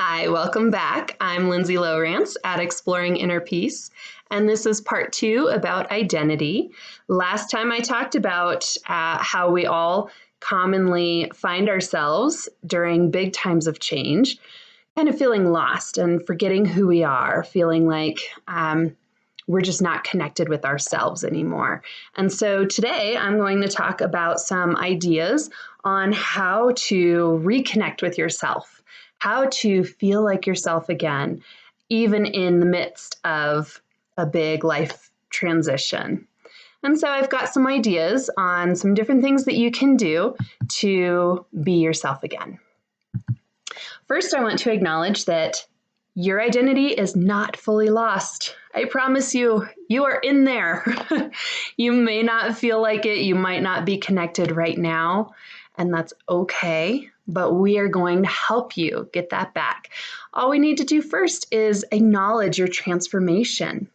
Hi, welcome back. I'm Lindsay Lowrance at Exploring Inner Peace, and this is part 2 about identity. Last time I talked about how we all commonly find ourselves during big times of change, kind of feeling lost and forgetting who we are, feeling like we're just not connected with ourselves anymore. And so today I'm going to talk about some ideas on how to reconnect with yourself, how to feel like yourself again, even in the midst of a big life transition. And so I've got some ideas on some different things that you can do to be yourself again. First, I want to acknowledge that your identity is not fully lost. I promise you, you are in there. You may not feel like it. You might not be connected right now, and that's okay. But we are going to help you get that back. All we need to do first is acknowledge your transformation.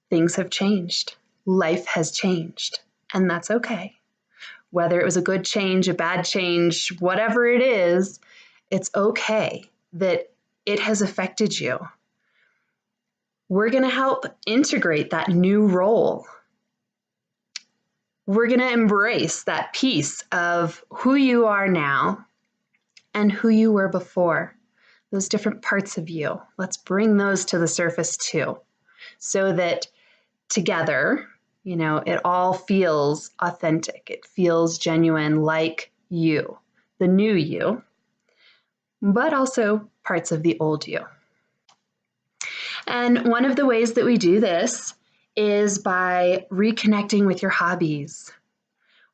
Things have changed. Life has changed, and that's okay. Whether it was a good change, a bad change, whatever it is, it's okay that it has affected you. We're going to help integrate that new role. We're going to embrace that piece of who you are now and who you were before, those different parts of you. Let's bring those to the surface too, so that together, it all feels authentic. It feels genuine, like you, the new you, but also parts of the old you. And one of the ways that we do this is by reconnecting with your hobbies.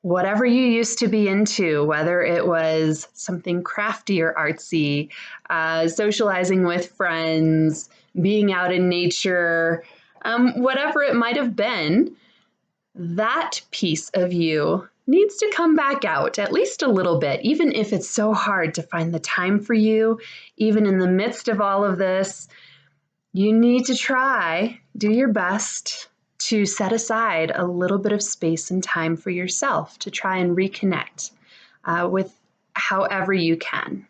Whatever you used to be into, whether it was something crafty or artsy, socializing with friends, being out in nature, whatever it might have been, that piece of you needs to come back out at least a little bit, even if it's so hard to find the time for you, even in the midst of all of this. You need to do your best to set aside a little bit of space and time for yourself to try and reconnect with however you can.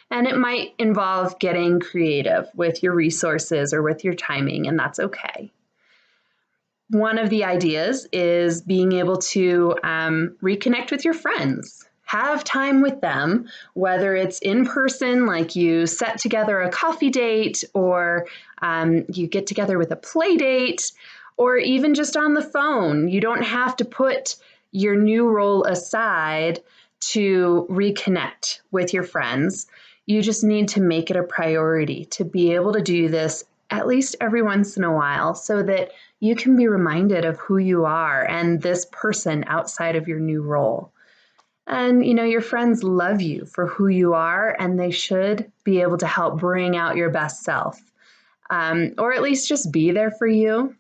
And it might involve getting creative with your resources or with your timing, and that's okay. One of the ideas is being able to reconnect with your friends. Have time with them, whether it's in person, like you set together a coffee date, or you get together with a play date, or even just on the phone. You don't have to put your new role aside to reconnect with your friends. You just need to make it a priority to be able to do this at least every once in a while, so that you can be reminded of who you are and this person outside of your new role. And, your friends love you for who you are, and they should be able to help bring out your best self, or at least just be there for you.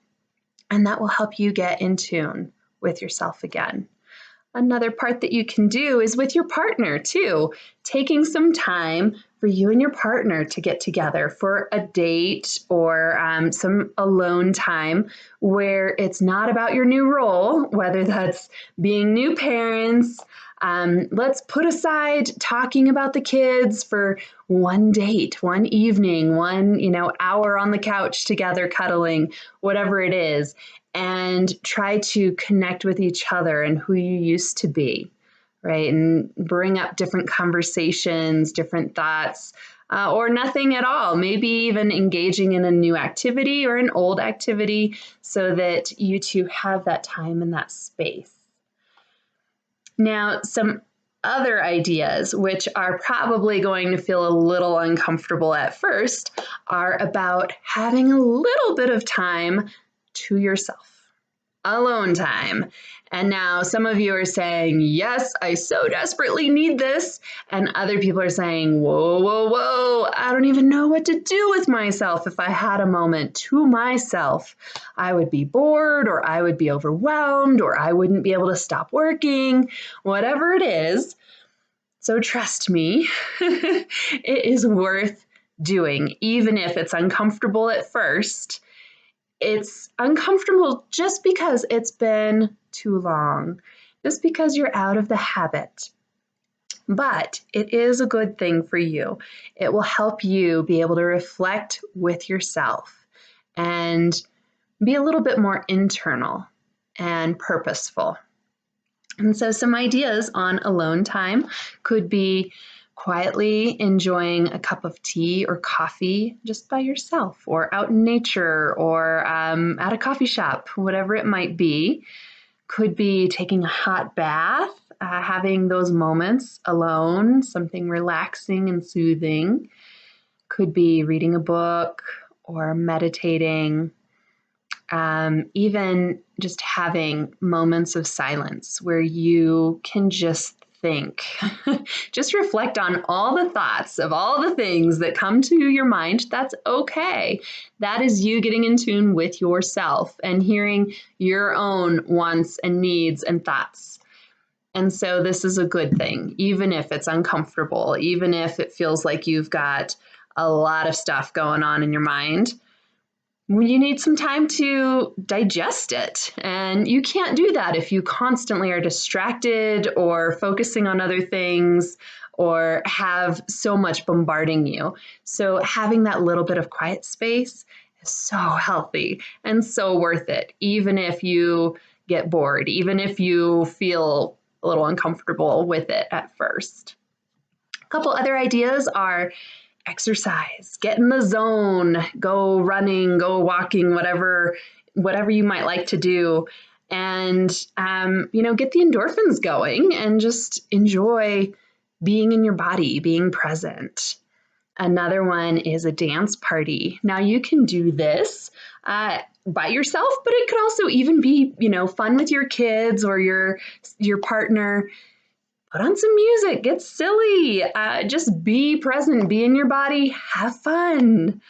And that will help you get in tune with yourself again. Another part that you can do is with your partner too, taking some time for you and your partner to get together for a date or some alone time where it's not about your new role, whether that's being new parents. Let's put aside talking about the kids for one date, one evening, one, hour on the couch together, cuddling, whatever it is, and try to connect with each other and who you used to be, right? And bring up different conversations, different thoughts, or nothing at all. Maybe even engaging in a new activity or an old activity so that you two have that time and that space. Now, some other ideas, which are probably going to feel a little uncomfortable at first, are about having a little bit of time to yourself, alone time. And now some of you are saying, yes, I so desperately need this. And other people are saying, whoa, whoa, whoa, I don't even know what to do with myself. If I had a moment to myself, I would be bored, or I would be overwhelmed, or I wouldn't be able to stop working, whatever it is. So trust me, it is worth doing, even if it's uncomfortable at first. It's uncomfortable just because it's been too long, just because you're out of the habit. but it is a good thing for you. It will help you be able to reflect with yourself and be a little bit more internal and purposeful. And so some ideas on alone time could be quietly enjoying a cup of tea or coffee just by yourself, or out in nature, or at a coffee shop, whatever it might be. Could be taking a hot bath, having those moments alone, something relaxing and soothing. Could be reading a book or meditating. Even just having moments of silence where you can just think, just reflect on all the thoughts of all the things that come to your mind. That's okay. That is you getting in tune with yourself and hearing your own wants and needs and thoughts. And so this is a good thing, even if it's uncomfortable, even if it feels like you've got a lot of stuff going on in your mind. You need some time to digest it. And you can't do that if you constantly are distracted or focusing on other things or have so much bombarding you. So having that little bit of quiet space is so healthy and so worth it, even if you get bored, even if you feel a little uncomfortable with it at first. A couple other ideas are exercise, get in the zone, go running, go walking, whatever you might like to do, and get the endorphins going and just enjoy being in your body, being present. Another one is a dance party. Now you can do this by yourself, but it could also even be, fun with your kids or your partner. Put on some music, get silly, just be present, be in your body, have fun.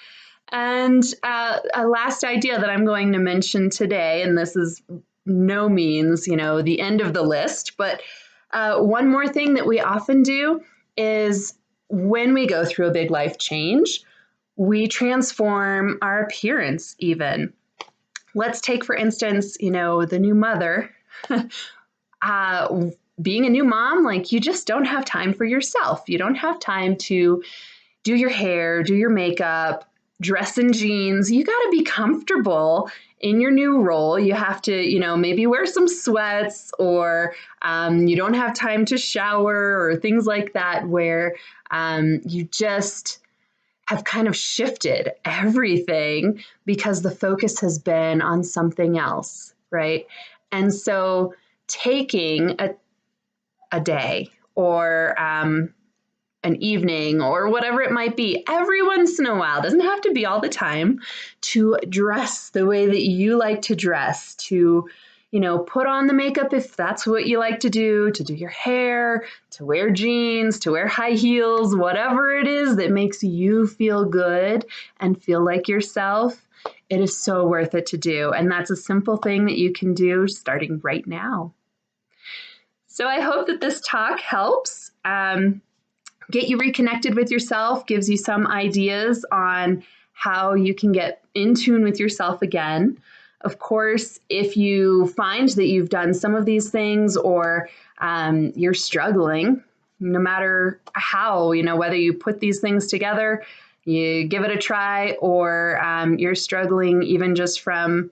And a last idea that I'm going to mention today, and this is no means, the end of the list, but one more thing that we often do is when we go through a big life change, we transform our appearance even. Let's take, for instance, the new mother. Being a new mom, you just don't have time for yourself. You don't have time to do your hair, do your makeup, dress in jeans. You got to be comfortable in your new role. You have to, maybe wear some sweats, or you don't have time to shower or things like that, where you just have kind of shifted everything because the focus has been on something else, right? And so taking a day or an evening or whatever it might be, every once in a while, doesn't have to be all the time, to dress the way that you like to dress, to, put on the makeup if that's what you like to do your hair, to wear jeans, to wear high heels, whatever it is that makes you feel good and feel like yourself. It is so worth it to do. And that's a simple thing that you can do starting right now. So I hope that this talk helps get you reconnected with yourself, gives you some ideas on how you can get in tune with yourself again. Of course, if you find that you've done some of these things, or you're struggling, no matter how, whether you put these things together, you give it a try, or you're struggling even just from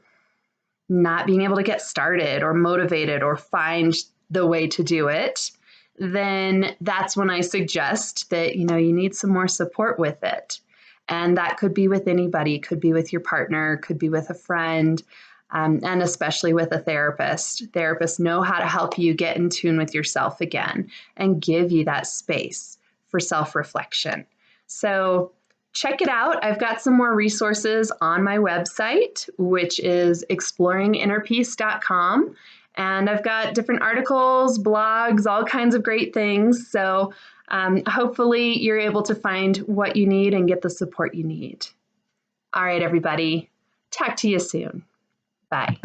not being able to get started or motivated or find the way to do it, then that's when I suggest that, you need some more support with it. And that could be with anybody, could be with your partner, could be with a friend, and especially with a therapist. Therapists know how to help you get in tune with yourself again and give you that space for self-reflection. So check it out. I've got some more resources on my website, which is exploringinnerpeace.com. And I've got different articles, blogs, all kinds of great things. So hopefully you're able to find what you need and get the support you need. All right, everybody. Talk to you soon. Bye.